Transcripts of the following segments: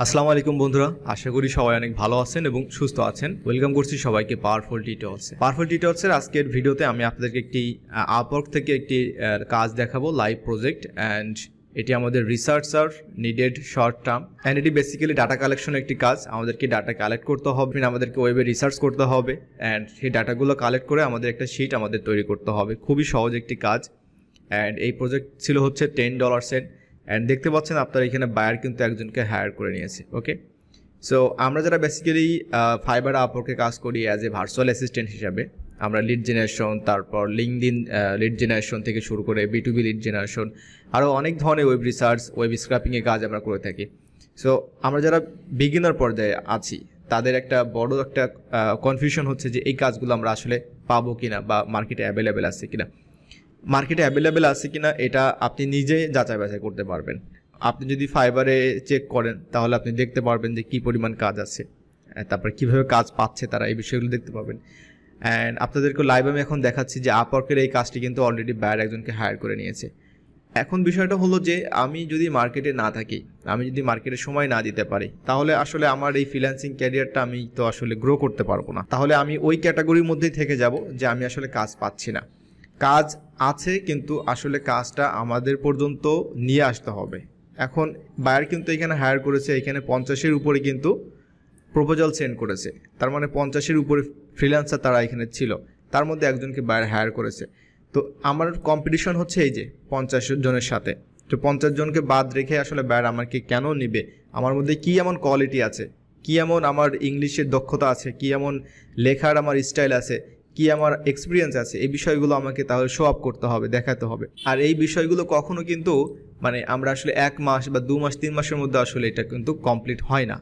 আসসালামু আলাইকুম বন্ধুরা, আশা করি সবাই অনেক ভালো আছেন এবং সুস্থ আছেন। ওয়েলকাম করছি সবাইকে পাওয়ারফুল টিউটোরিয়ালসে। পাওয়ারফুল টিউটোরিয়ালসের আজকের ভিডিওতে আমি আপনাদেরকে একটি আপওয়ার্ক থেকে একটি কাজ দেখাবো, লাইভ প্রজেক্ট। অ্যান্ড এটি আমাদের researcher needed short term, and এটি বেসিক্যালি ডাটা কালেকশনের একটি কাজ। আমাদেরকে ডাটা কালেক্ট করতে হবে, আমাদেরকে ওয়েবে রিসার্চ করতে হবে, অ্যান্ড সেই ডাটাগুলো কালেক্ট করে আমাদের একটা শিট আমাদের তৈরি করতে হবে। খুবই সহজ একটি কাজ। অ্যান্ড এই প্রজেক্ট ছিল হচ্ছে $10 অ্যান্ড দেখতে পাচ্ছেন আপনারা এখানে বায়ার কিন্তু একজনকে হায়ার করে নিয়েছে। ওকে, সো আমরা যারা বেসিক্যালি ফাইবার আপওয়ার্কে কাজ করি অ্যাজ এ ভার্চুয়াল অ্যাসিস্ট্যান্ট হিসাবে, আমরা লিড জেনারেশন, তারপর লিঙ্কডইন লিড জেনারেশন থেকে শুরু করে B2B লিড জেনারেশন, আরও অনেক ধরনের ওয়েব রিসার্চ, ওয়েব স্ক্র্যাপিংয়ে কাজ আমরা করে থাকি। সো আমরা যারা বিগিনার পর্যায়ে আছি তাদের একটা বড় একটা কনফিউশন হচ্ছে যে এই কাজগুলো আমরা আসলে পাবো কিনা বা মার্কেটে অ্যাভেলেবেল আছে কিনা। মার্কেটে অ্যাভেলেবেল আছে কিনা এটা আপনি নিজে যাচাই বাছাই করতে পারবেন। আপনি যদি ফাইবারে চেক করেন তাহলে আপনি দেখতে পারবেন যে কী পরিমাণ কাজ আছে, তারপর কীভাবে কাজ পাচ্ছে তারা, এই বিষয়গুলো দেখতে পাবেন। অ্যান্ড আপনাদেরকে লাইভ আমি এখন দেখাচ্ছি যে আপওয়ার্কের এই কাজটি কিন্তু অলরেডি বায়ার একজনকে হায়ার করে নিয়েছে। এখন বিষয়টা হলো যে আমি যদি মার্কেটে না থাকি, আমি যদি মার্কেটে সময় না দিতে পারি, তাহলে আসলে আমার এই ফ্রিল্যান্সিং ক্যারিয়ারটা আমি তো আসলে গ্রো করতে পারবো না। তাহলে আমি ওই ক্যাটাগরির মধ্যেই থেকে যাব যে আমি আসলে কাজ পাচ্ছি না। কাজ আছে কিন্তু আসলে কাজটা আমাদের পর্যন্ত নিয়ে আসতে হবে। এখন বায়ার কিন্তু এখানে হায়ার করেছে, এখানে 50-এর উপরে কিন্তু প্রপোজাল সেন্ড করেছে, তার মানে 50-এর উপরে ফ্রিল্যান্সার তারা এখানে ছিল, তার মধ্যে একজনকে বায়ার হায়ার করেছে। তো আমার কম্পিটিশন হচ্ছে এই যে 50 জনের সাথে। তো 50 জনকে বাদ রেখে আসলে বায়ার আমাকে কেন নেবে, আমার মধ্যে কী এমন কোয়ালিটি আছে, কী এমন আমার ইংলিশের দক্ষতা আছে, কী এমন লেখার আমার স্টাইল আছে, কি আমার এক্সপিরিয়েন্স আছে, এই বিষয়গুলো আমাকে তাহলে শো আপ করতে হবে, দেখাতে হবে। আর এই বিষয়গুলো কখনো কিন্তু আমরা আসলে 1 মাস বা 2 মাস 3 মাসের মধ্যে আসলে এটা কিন্তু কমপ্লিট হয় না।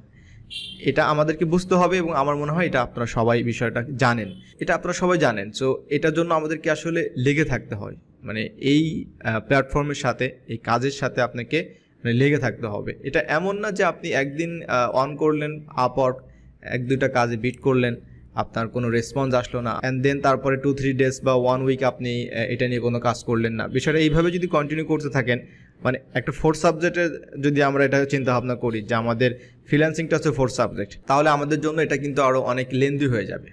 এটা আমাদেরকে বুঝতে হবে এবং আমার মনে হয় এটা আপনারা সবাই বিষয়টা জানেন, এটা আপনারা সবাই জানেন। সো এটার জন্য আমাদেরকে আসলে লেগে থাকতে হয়, এই প্ল্যাটফর্মের সাথে, এই কাজের সাথে আপনাকে লেগে থাকতে হবে। এটা এমন না যে আপনি একদিন অন করলেন আপওয়ার্ক, 1-2টা কাজে বিট করলেন, আপনার কোনো রেসপন্স আসলো না, অ্যান্ড দেন তারপরে 2-3 ডেজ বা 1 উইক আপনি এটা নিয়ে কোনো কাজ করলেন না। বিষয়টা এইভাবে যদি কন্টিনিউ করতে থাকেন, একটা 4th সাবজেক্টের যদি আমরা এটা চিন্তা ভাবনা করি যে আমাদের ফ্রিল্যান্সিংটা হচ্ছে 4th সাবজেক্ট, তাহলে আমাদের জন্য এটা কিন্তু আরও অনেক লেন্দি হয়ে যাবে।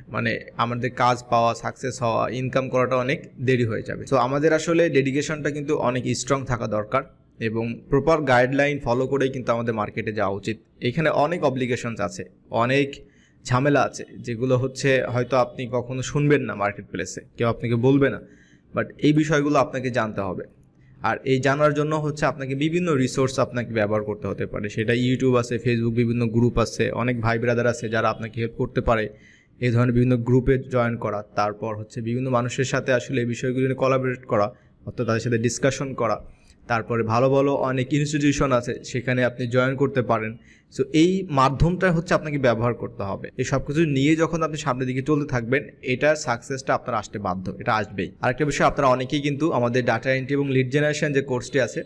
আমাদের কাজ পাওয়া, সাকসেস হওয়া, ইনকাম করাটা অনেক দেরি হয়ে যাবে। তো আমাদের আসলে ডেডিকেশনটা কিন্তু অনেক স্ট্রং থাকা দরকার এবং প্রপার গাইডলাইন ফলো করেই কিন্তু আমাদের মার্কেটে যাওয়া উচিত। এখানে অনেক অব্লিগেশনস আছে, অনেক ঝামেলা আছে, যেগুলো হচ্ছে হয়তো আপনি কখনো শুনবেন না, মার্কেট প্লেসে কেউ আপনাকে বলবে না, বাট এই বিষয়গুলো আপনাকে জানতে হবে। আর এই জানার জন্য হচ্ছে আপনাকে বিভিন্ন রিসোর্স আপনাকে ব্যবহার করতে হতে পারে। সেটা ইউটিউব আছে, ফেসবুক বিভিন্ন গ্রুপ আছে, অনেক ভাই ব্রাদার আছে যারা আপনাকে হেল্প করতে পারে এই ধরনের বিভিন্ন গ্রুপে জয়েন করা। তারপর হচ্ছে বিভিন্ন মানুষের সাথে আসলে এই বিষয়গুলো নিয়ে কোলাবরেট করা, অর্থাৎ তাদের সাথে ডিসকাশন করা। তারপরে ভালো ভালো অনেক ইনস্টিটিউশন আছে, সেখানে আপনি জয়েন করতে পারেন। সো এই মাধ্যমটা হচ্ছে আপনাকে ব্যবহার করতে হবে। এই সব কিছু নিয়ে যখন আপনি সামনের দিকে চলতে থাকবেন, এটা সাকসেসটা আপনার আসতে বাধ্য, এটা আসবেই। আরেকটা বিষয়, আপনারা অনেকেই কিন্তু আমাদের ডাটা এন্ট্রি এবং লিড জেনারেশন যে কোর্সটি আছে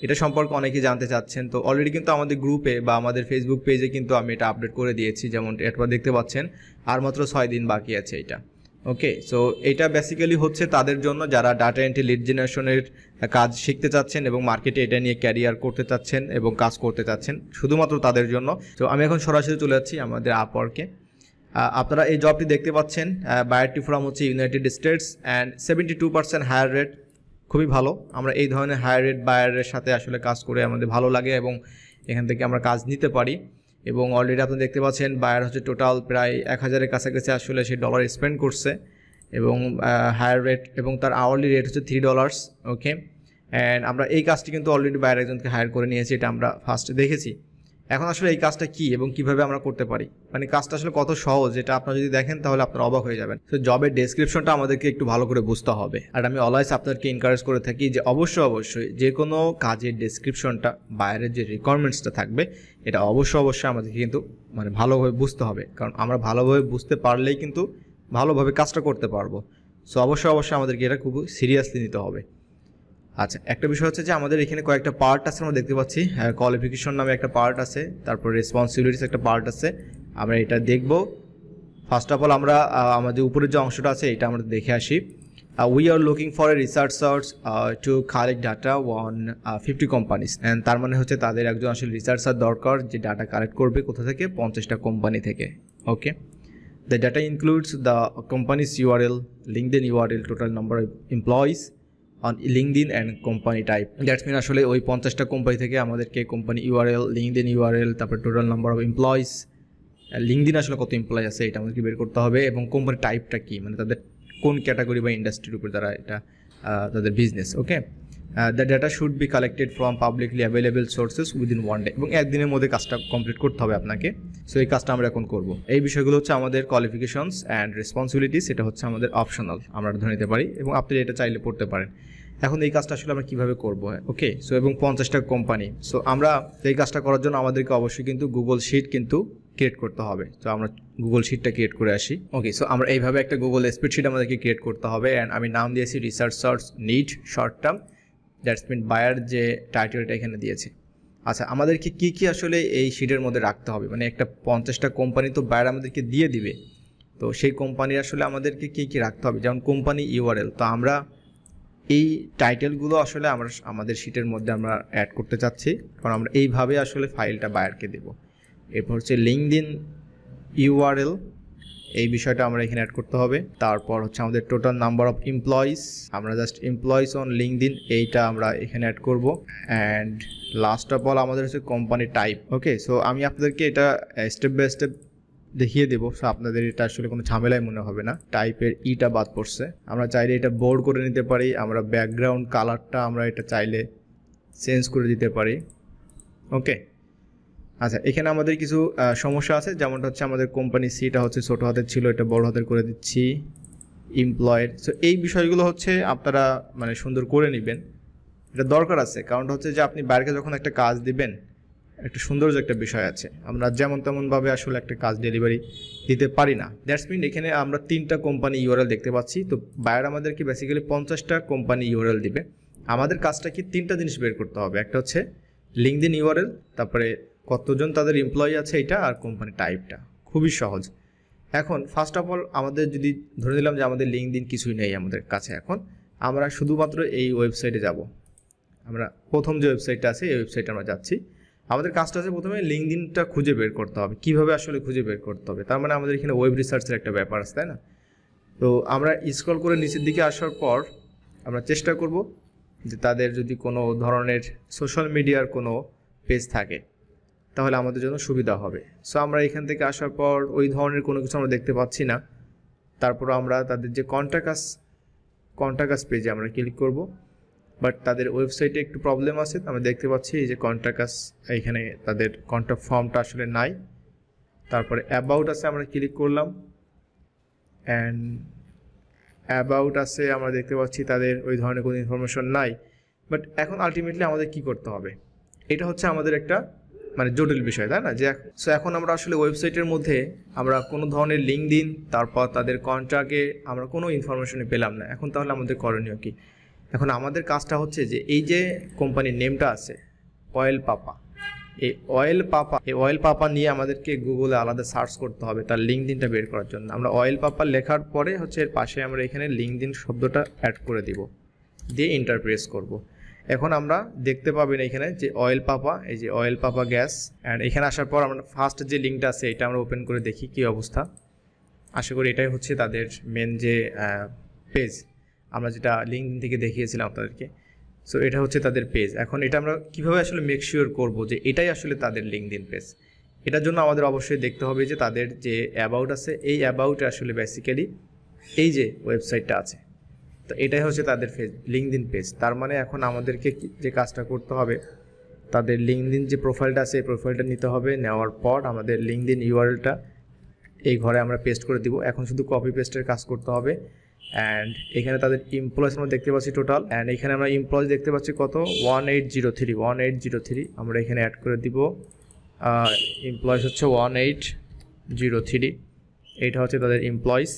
এটা সম্পর্কে অনেকেই জানতে চাচ্ছেন। তো অলরেডি কিন্তু আমাদের গ্রুপে বা আমাদের ফেসবুক পেজে কিন্তু আমি এটা আপডেট করে দিয়েছি, যেমন এরপর দেখতে পাচ্ছেন আর মাত্র 6 দিন বাকি আছে এটা। ওকে, সো এটা বেসিক্যালি হচ্ছে তাদের জন্য যারা ডাটা এন্ট্রি লিড জেনারেশনের কাজ শিখতে চাচ্ছেন এবং মার্কেটে এটা নিয়ে ক্যারিয়ার করতে চাচ্ছেন এবং কাজ করতে চাচ্ছেন, শুধুমাত্র তাদের জন্য। তো আমি এখন সরাসরি চলে যাচ্ছি আমাদের আপওয়ার্কে। আপনারা এই জবটি দেখতে পাচ্ছেন, বায়ারটি ফ্রম হচ্ছে united states and 72% hire rate, খুবই ভালো। আমরা এই ধরনের হায়ার রেট বায়ারের সাথে আসলে কাজ করে আমাদের ভালো লাগে এবং এখান থেকে আমরা কাজ নিতে পারি। এবং অলরেডি আপনি দেখতে পাচ্ছেন বায়ার হচ্ছে টোটাল প্রায় 1000-এর কাছাকাছি আসলে সে ডলার স্পেন্ড করছে এবং হায়ার রেট এবং তার আওয়ারলি রেট হচ্ছে $3। ওকে, অ্যান্ড আমরা এই কাজটি কিন্তু অলরেডি বায়ার একজনকে হায়ার করে নিয়েছি, এটা আমরা ফার্স্টে দেখেছি। এখন আসলে এই কাজটা কী এবং কীভাবে আমরা করতে পারি, কাজটা আসলে কত সহজ, এটা আপনারা যদি দেখেন তাহলে আপনারা অবাক হয়ে যাবেন। তো জবের ডেসক্রিপশনটা আমাদেরকে একটু ভালো করে বুঝতে হবে। আর আমি অলওয়েজ আপনাদেরকে এনকারেজ করে থাকি যে অবশ্যই যে কোনো কাজের ডেসক্রিপশনটা, বাইরের যে রিকোয়ারমেন্টসটা থাকবে, এটা অবশ্যই আমাদেরকে কিন্তু ভালোভাবে বুঝতে হবে, কারণ আমরা ভালোভাবে বুঝতে পারলেই কিন্তু ভালোভাবে কাজটা করতে পারবো। সো অবশ্যই আমাদেরকে এটা খুব সিরিয়াসলি নিতে হবে। আচ্ছা, একটা বিষয় হচ্ছে যে আমাদের এখানে কয়েকটা পার্ট আছে, আমরা দেখতে পাচ্ছি কোয়ালিফিকেশন নামে একটা পার্ট আছে, তারপর রেসপন্সিবিলিটিস একটা পার্ট আছে, আমরা এটা দেখব। ফার্স্ট অফ অল আমরা আমাদের উপরের যে অংশটা আছে এটা আমরা দেখে আসি। We are looking for a researcher to collect data on 50 companies, and তার মানে হচ্ছে তাদের একজন আসলে রিসার্চার দরকার যে ডাটা কালেক্ট করবে কোথা থেকে, 50টা কোম্পানি থেকে। ওকে, the data includes the company's URL, LinkedIn URL, total number of employees on LinkedIn and company type. That's mean আসলে ওই 50টা কোম্পানি থেকে আমাদেরকে কোম্পানি URL, LinkedIn URL, তারপর total number of employees, LinkedIn আসলে কত এমপ্লয় আছে এটা আমাদেরকে বের করতে হবে, এবং কোম্পানি টাইপটা কি, মানে তাদের কোন ক্যাটাগরি বা ইন্ডাস্ট্রির উপর তারা এটা তাদের business. Okay, the data should be collected from publicly available sources within 1 day, এবং একদিনের মধ্যে কাজটা কমপ্লিট করতে হবে আপনাকে। সো এই কাজটা আমরা এখন করব। এই বিষয়গুলো হচ্ছে আমাদের কোয়ালিফিকেশনস অ্যান্ড রেসপন্সিবিলিটিস, এটা হচ্ছে আমাদের অপশনাল, আমরা ধরে নিতে পারি এবং আপনি এটা চাইলে পড়তে পারেন। এখন এই কাজটা আসলে আমরা কীভাবে করবো? ওকে, সো এবং 50টা কোম্পানি। সো আমরা এই কাজটা করার জন্য আমাদেরকে অবশ্যই কিন্তু গুগল শিট কিন্তু ক্রিয়েট করতে হবে। তো আমরা গুগল শিটটা ক্রিয়েট করে আসি। ওকে, সো আমরা এইভাবে একটা গুগল স্প্রেডশিট আমাদেরকে ক্রিয়েট করতে হবে, অ্যান্ড আমি নাম দিয়েছি researchers need short term, that's mean buyer যে টাইটেলটা এখানে দিয়েছে। আচ্ছা, আমাদেরকে কী কী আসলে এই শিটের মধ্যে রাখতে হবে, মানে একটা 50টা কোম্পানি তো বায়ার আমাদেরকে দিয়ে দিবে, তো সেই কোম্পানির আসলে আমাদেরকে কী কী রাখতে হবে, যেমন কোম্পানি ইউআরএল। তো আমরা এই টাইটেলগুলো আসলে আমাদের শিটের মধ্যে আমরা অ্যাড করতে চাচ্ছি, কারণ আমরা এইভাবে আসলে ফাইলটা বায়ারকে দেব। এরপর হচ্ছে লিঙ্কডইন ইউআরএল, এই বিষয়টা আমরা এখানে অ্যাড করতে হবে। তারপর হচ্ছে আমাদের টোটাল নাম্বার অফ এমপ্লয়িজ, আমরা জাস্ট এমপ্লয়িজ অন লিঙ্কডইন এইটা আমরা এখানে অ্যাড করব। অ্যান্ড লাস্ট অফ অল আমাদের হচ্ছে কোম্পানি টাইপ। ওকে, সো আমি আপনাদেরকে এটা স্টেপ বাই স্টেপ দেখিয়ে দেবো, সো আপনাদের এটা আসলে কোনো ঝামেলাই মনে হবে না। টাইপের ইটা বাদ পড়ছে, আমরা চাইলে এটা বোল্ড করে নিতে পারি, আমরা ব্যাকগ্রাউন্ড কালারটা আমরা এটা চাইলে চেঞ্জ করে দিতে পারি। ওকে, আচ্ছা, এখানে আমাদের কিছু সমস্যা আছে, যেমনটা হচ্ছে আমাদের কোম্পানি সিটা হচ্ছে ছোটো হাতের ছিল, এটা বড় হাতের করে দিচ্ছি। এমপ্লয়েড, সো এই বিষয়গুলো হচ্ছে আপনারা মানে সুন্দর করে নেবেন, এটা দরকার আছে। কারণটা হচ্ছে যে আপনি বাইরে যখন একটা কাজ দিবেন, একটা সৌন্দর্য একটা বিষয় আছে, আমরা যেমন তেমনভাবে আসলে একটা কাজ ডেলিভারি দিতে পারি না। দ্যাটস মিন এখানে আমরা 3টা কোম্পানি ইউআরএল দেখতে পাচ্ছি, তো বায়ার আমাদেরকে বেসিক্যালি 50টা কোম্পানি ইউআরএল দিবে। আমাদের কাজটা কি 3টা জিনিস বের করতে হবে, একটা হচ্ছে লিঙ্কডইন ইউআরএল, তারপরে কতজন তাদের এমপ্লয়ি আছে এটা, আর কোম্পানি টাইপটা। খুবই সহজ। এখন ফার্স্ট অফ অল আমাদের যদি ধরে নিলাম যে আমাদের লিঙ্কডইন কিছুই নেই আমাদের কাছে, এখন আমরা শুধুমাত্র এই ওয়েবসাইটে যাব। আমরা প্রথম যে ওয়েবসাইটটা আছে এই ওয়েবসাইটে আমরা যাচ্ছি। আমাদের কাজটা আছে প্রথমে লিঙ্কডইনটা খুঁজে বের করতে হবে, কীভাবে আসলে খুঁজে বের করতে হবে, তার মানে আমাদের এখানে ওয়েব রিসার্চের একটা ব্যাপার আছে, তাই না? তো আমরা স্ক্রল করে নিচের দিকে আসার পর আমরা চেষ্টা করব যে তাদের যদি কোনো ধরনের সোশ্যাল মিডিয়ার কোনো পেজ থাকে তাহলে আমাদের জন্য সুবিধা হবে। সো আমরা এখান থেকে আসার পর ওই ধরনের কোনো কিছু আমরা দেখতে পাচ্ছি না। তারপর আমরা তাদের যে কন্ট্যাক্ট আস পেজে আমরা ক্লিক করব, বাট তাদের ওয়েবসাইটে একটু প্রবলেম আছে। আমরা দেখতে পাচ্ছি এই যে কন্ট্যাক্ট আস, এখানে তাদের কন্ট্যাক্ট ফর্মটা আসলে নাই। তারপরে অ্যাবাউট আছে, আমরা ক্লিক করলাম, অ্যান্ড অ্যাবাউট আছে আমরা দেখতে পাচ্ছি তাদের ওই ধরনের কোনো ইনফরমেশন নাই। বাট এখন আলটিমেটলি আমাদের কি করতে হবে, এটা হচ্ছে আমাদের একটা মানে জটিল বিষয়, তাই না? যে সো এখন আমরা আসলে ওয়েবসাইটের মধ্যে আমরা কোনো ধরনের লিঙ্কডইন, তারপর তাদের কন্ট্যাক্টে আমরা কোনো ইনফরমেশনই পেলাম না। এখন তাহলে আমাদের করণীয় কি? এখন আমাদের কাজটা হচ্ছে যে এই যে কোম্পানির নেমটা আছে অয়েল পাপা, এই অয়েল পাপা নিয়ে আমাদেরকে গুগলে আলাদা সার্চ করতে হবে তার লিঙ্কডইনটা বের করার জন্য। আমরা অয়েল পাপা লেখার পরে হচ্ছে এর পাশে আমরা এখানে লিঙ্কডইন শব্দটা অ্যাড করে দিব, দিয়ে এন্টার প্রেস করব। এখন আমরা দেখতে পাবেন এখানে যে অয়েল পাপা, এই যে অয়েল পাপা গ্যাস। অ্যান্ড এখানে আসার পর আমরা ফার্স্ট যে লিঙ্কটা আছে এটা আমরা ওপেন করে দেখি কী অবস্থা। আশা করি এটাই হচ্ছে তাদের মেন যে পেজ, আমরা যেটা লিঙ্কডইন থেকে দেখিয়েছিলাম আপনাদেরকে। সো এটা হচ্ছে তাদের পেজ। এখন এটা আমরা কীভাবে আসলে মেক শিওর করবো যে এটাই আসলে তাদের লিঙ্কডইন পেজ? এটার জন্য আমাদের অবশ্যই দেখতে হবে যে তাদের যে অ্যাবাউট আছে, এই অ্যাবাউটে আসলে বেসিক্যালি এই যে ওয়েবসাইটটা আছে, তো এটাই হচ্ছে তাদের লিঙ্কডইন পেজ। তার মানে এখন আমাদেরকে যে কাজটা করতে হবে, তাদের লিঙ্কডইন যে প্রোফাইলটা আছে এই প্রোফাইলটা নিতে হবে। নেওয়ার পর আমাদের লিঙ্কডইন ইউআরএলটা এই ঘরে আমরা পেস্ট করে দিব। এখন শুধু কপি পেস্টের কাজ করতে হবে। অ্যান্ড এখানে তাদের এমপ্লয়িজ আমরা দেখতে পাচ্ছি টোটাল, অ্যান্ড এখানে আমরা এমপ্লয়িজ দেখতে পাচ্ছি কত, 1803। আমরা এখানে অ্যাড করে দিব। এমপ্লয়িজ হচ্ছে 1803, এইটা হচ্ছে তাদের এমপ্লয়িজ।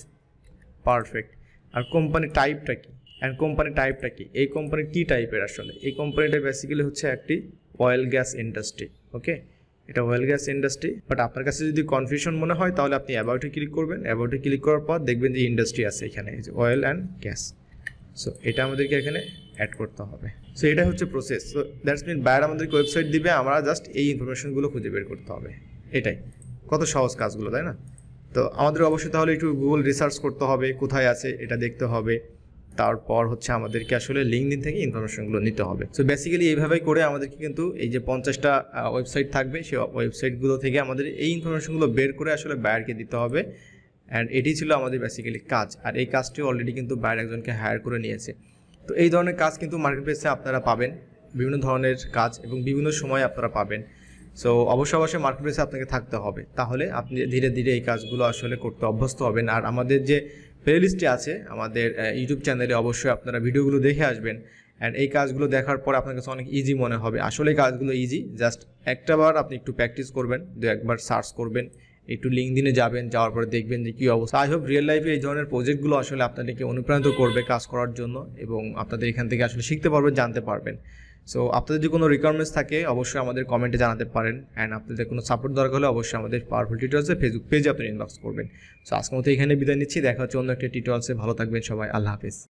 পারফেক্ট। আর কোম্পানি টাইপটা কি? এই কোম্পানি কি টাইপের আসলে? এই কোম্পানিটা বেসিক্যালি হচ্ছে একটি অয়েল গ্যাস ইন্ডাস্ট্রি। ওকে, এটা অয়েল গ্যাস ইন্ডাস্ট্রি। বাট আপনার কাছে যদি কনফিউশন মনে হয় তাহলে আপনি অ্যাবাউটে ক্লিক করবেন। অ্যাবাউটে ক্লিক করার পর দেখবেন যে ইন্ডাস্ট্রি আছে এখানে, যে অয়েল অ্যান্ড গ্যাস। সো এটা আমাদেরকে এখানে অ্যাড করতে হবে। সো এটা হচ্ছে process. So that's mean buyer আমাদেরকে ওয়েবসাইট দিবে, আমরা জাস্ট এই ইনফরমেশনগুলো খুঁজে বের করতে হবে। এটাই কত সহজ কাজগুলো, তাই না? তো আমাদের অবশ্যই তাহলে একটু গুগল রিসার্চ করতে হবে, কোথায় আছে এটা দেখতে হবে। তারপর হচ্ছে আমাদেরকে আসলে লিঙ্কডইন থেকে ইনফরমেশনগুলো নিতে হবে। সো বেসিক্যালি এইভাবেই করে আমাদেরকে কিন্তু এই যে 50টা ওয়েবসাইট থাকবে, সেই ওয়েবসাইটগুলো থেকে আমাদের এই ইনফরমেশনগুলো বের করে আসলে বায়ারকে দিতে হবে। অ্যান্ড এটি ছিল আমাদের বেসিক্যালি কাজ। আর এই কাজটি অলরেডি কিন্তু বায়ার একজনকে হায়ার করে নিয়েছে। তো এই ধরনের কাজ কিন্তু মার্কেটপ্লেসে আপনারা পাবেন, বিভিন্ন ধরনের কাজ এবং বিভিন্ন সময় আপনারা পাবেন। সো অবশ্যই মার্কেটপ্লেসে আপনাকে থাকতে হবে, তাহলে আপনি ধীরে ধীরে এই কাজগুলো আসলে করতে অভ্যস্ত হবেন। আর আমাদের যে প্লেলিস্টে আছে আমাদের ইউটিউব চ্যানেলে, অবশ্যই আপনারা ভিডিওগুলো দেখে আসবেন। অ্যান্ড এই কাজগুলো দেখার পর আপনার কাছে অনেক ইজি মনে হবে। আসলে এই কাজগুলো ইজি, জাস্ট একটাবার আপনি একটু প্র্যাকটিস করবেন, একবার সার্চ করবেন, একটু লিঙ্কডইনে যাবেন, যাওয়ার পরে দেখবেন যে কী অবস্থা। আই হোপ রিয়েল লাইফে এই ধরনের প্রজেক্টগুলো আসলে আপনাদেরকে অনুপ্রাণিত করবে কাজ করার জন্য, এবং আপনাদের এখান থেকে আসলে শিখতে পারবেন, জানতে পারবেন। সো আপনাদের যদি কোনো রিকোয়ারমেন্টস থাকে অবশ্যই আমাদের কমেন্টে জানাতে পারেন। অ্যান্ড আপনাদের কোনো সাপোর্ট দরকার হলে অবশ্যই আমাদের পাওয়ারফুল টিউটোরিয়ালসে ফেসবুক পেজে আপনি ইনবক্স করবেন। সো আজকের মতো এখানে বিদায় নিচ্ছি, দেখা হচ্ছে অন্য একটা টিউটোরিয়ালসে। ভালো থাকবেন সবাই, আল্লাহ হাফেজ।